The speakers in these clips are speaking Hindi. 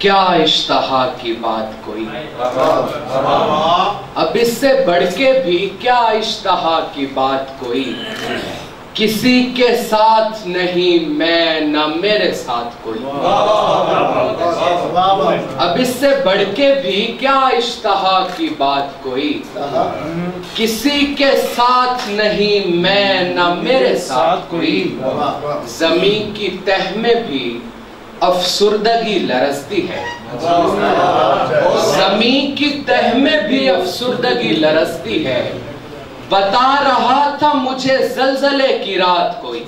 क्या इश्तहा की बात कोई, अब इससे बढ़ के भी क्या इश्तहा की बात कोई। किसी के साथ नहीं मैं न मेरे साथ कोई, अब इससे बढ़ के भी क्या इश्तहा की बात कोई। किसी के साथ नहीं मैं न मेरे साथ कोई। जमीन की तह में भी अफसुर्दगी लरसती है, जमीन की तह में भी अफसुर्दगी लरसती है। बता रहा था मुझे ज़लज़ले की रात कोई।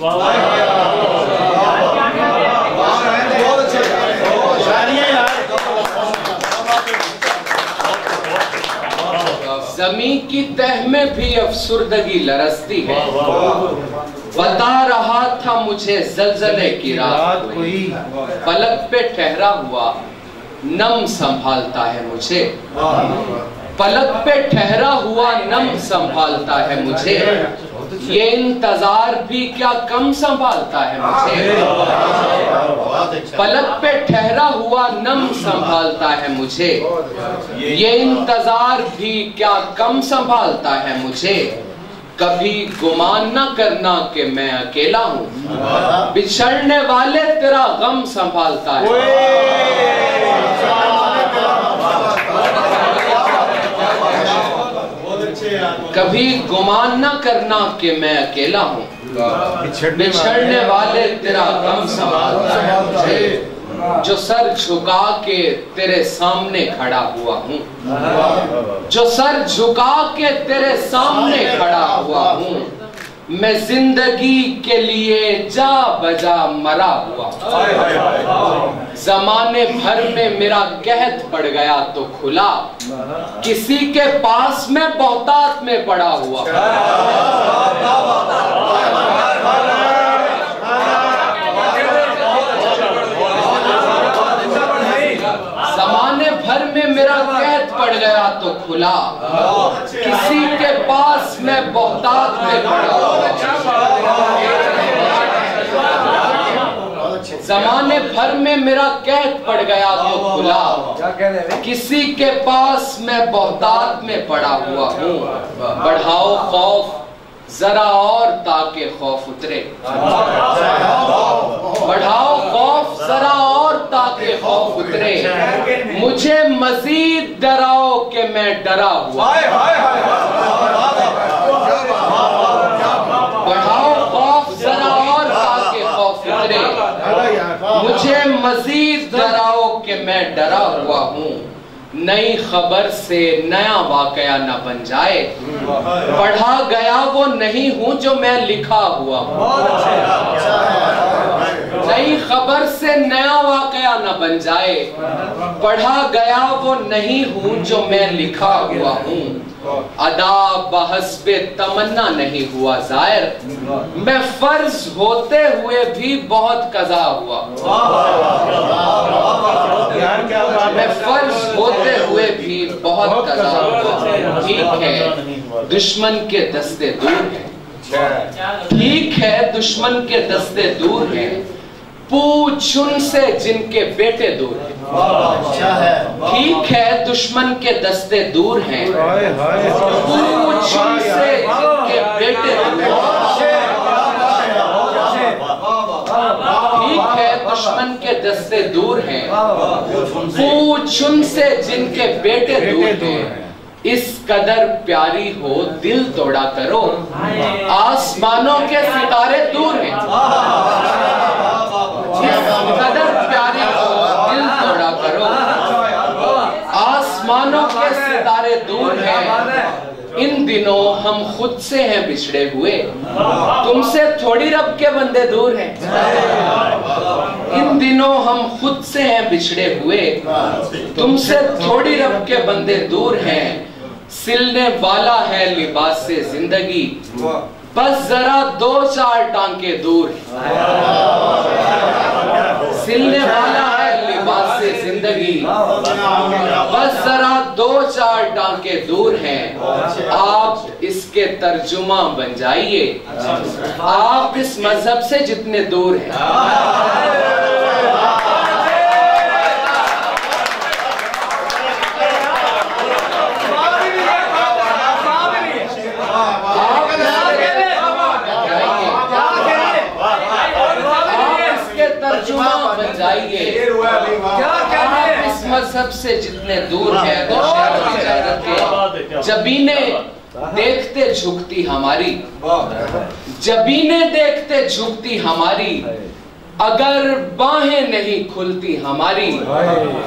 जमीन की तह में भी अफसुर्दगी लरसती है। बता रहा था मुझे ज़लज़ले की रात कोई। पलक पे ठहरा हुआ नम संभालता है मुझे, पलक पे ठहरा हुआ नम संभालता है मुझे। ये इंतजार भी क्या कम संभालता है मुझे। पलक पे ठहरा हुआ नम संभालता है मुझे। ये इंतजार भी क्या कम संभालता है मुझे। कभी गुमान न करना कि मैं अकेला हूँ, बिछड़ने वाले तेरा गम संभालता है। कभी गुमान न करना कि मैं अकेला हूँ, बिछड़ने वाले तेरा गम संभालता है मुझे। जो सर झुका के तेरे सामने खड़ा हुआ हूँ, जो सर झुका के तेरे सामने खड़ा हुआ हूँ। मैं जिंदगी के लिए जा बजा मरा हुआ। जमाने भर में मेरा कहत पड़ गया तो खुला, किसी के पास में बहुतात में पड़ा हुआ। जमाने भर में मेरा कहत पड़ गया तो खुला, किसी के पास में बहुतात में पड़ा हुआ। जमाने भर में मेरा कहत पड़ गया तो खुला, किसी के पास मैं बहुतात में पड़ा हुआ हूँ। बढ़ाओ खौफ जरा और ताकि खौफ उतरे, बढ़ाओ खौफ जरा और ताकि खौफ उतरे। मुझे मजीद डराओ कि मैं डरा हुआ। बढ़ाओ खौफ जरा और ताकि खौफ उतरे। मुझे मजीद डराओ कि मैं डरा हुआ हूँ। नई खबर से नया वाकया न बन जाए, पढ़ा गया वो नहीं हूँ जो मैं लिखा हुआ हूँ। नई खबर से नया वाकया न बन जाए, पढ़ा गया वो नहीं हूँ जो मैं लिखा हुआ हूँ। अदा बहस्बे तमन्ना नहीं हुआ जाहिर, मैं फर्ज होते हुए भी बहुत कज़ा हुआ। मैं फर्ज होते हुए भी बहुत कज़ा हुआ। ठीक है दुश्मन के दस्ते दूर हैं, ठीक है दुश्मन के दस्ते दूर हैं। पूछ उनसे जिनके बेटे दूर हैं। ठीक है दुश्मन के दस्ते दूर हैं, पूछ उनसे जिनके बेटे दूर हैं। ठीक है दुश्मन के दस्ते दूर हैं, पूछ उनसे जिनके बेटे दूर हैं। इस कदर प्यारी हो दिल तोड़ा करो, आसमानों के सितारे दूर हैं। इस कदर प्यारी हो दिल तोड़ा करो, आसमानों के सितारे दूर हैं। इन दिनों हम खुद से हैं बिछड़े हुए, तुमसे थोड़ी रब के बंदे दूर हैं। इन दिनों हम खुद से हैं बिछड़े हुए, तुमसे थोड़ी रब के बंदे दूर हैं। सिलने वाला है लिबास से जिंदगी, बस जरा दो चार टांके दूर हैं। सिलने वाला है लिबास से जिंदगी, बस जरा दो चार टांके दूर हैं। आप इसके तर्जुमा बन जाइए, आप इस मजहब से जितने दूर हैं। बन जाइए। क्या इस मजहब से जितने दूर है तो शहर इजाजत के जबीने देखते झुकती हमारी, जबीने देखते झुकती हमारी, अगर बाहें नहीं खुलती हमारी।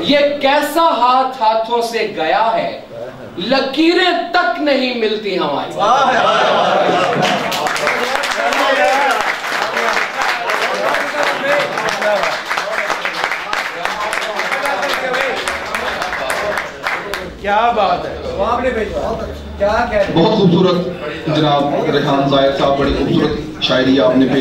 ये कैसा हाथ हाथों से गया है, लकीरें तक नहीं मिलती हमारी। क्या बात है, क्या कह रहे हैं? बहुत खूबसूरत जनाब रेहान जायद साहब, बड़ी खूबसूरत शायरी आपने पेश